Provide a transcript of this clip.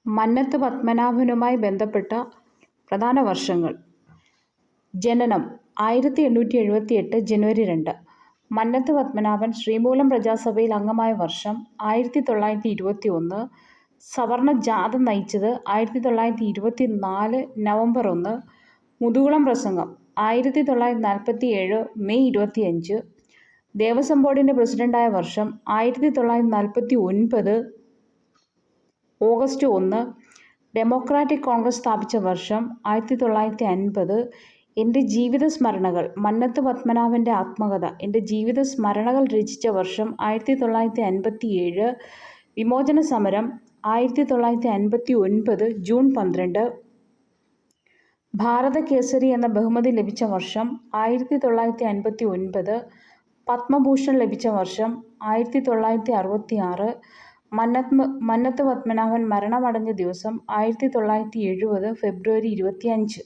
മന്നത്ത് പത്മനാഭനുമായി ബന്ധപ്പെട്ട പ്രധാന വർഷങ്ങൾ. ജനനം 1878 ജനുവരി 2. മന്നത്ത് പത്മനാഭൻ ശ്രീമൂലം പ്രജാസഭയിൽ അംഗമായ വർഷം 1921. സവർണ ജാഥ നയിച്ചത് 1924 നവംബർ 1. മുതുകുളം പ്രസംഗം 1947 മെയ് 25. ദേവസ്വം ബോർഡിൻ്റെ പ്രസിഡന്റായ വർഷം 1949 ഓഗസ്റ്റ് 1. ഡെമോക്രാറ്റിക് കോൺഗ്രസ് സ്ഥാപിച്ച വർഷം 1950. എൻ്റെ ജീവിത സ്മരണകൾ. മന്നത്ത് പത്മനാഭൻ്റെ ആത്മകഥ എൻ്റെ ജീവിത സ്മരണകൾ രചിച്ച വർഷം 1957. വിമോചന സമരം 1959 ജൂൺ 12. ഭാരത കേസരി എന്ന ബഹുമതി ലഭിച്ച വർഷം 1959. പത്മഭൂഷൺ ലഭിച്ച വർഷം 1966. മന്നത്ത് പത്മനാഭൻ മരണമടഞ്ഞ ദിവസം 1970 ഫെബ്രുവരി 25.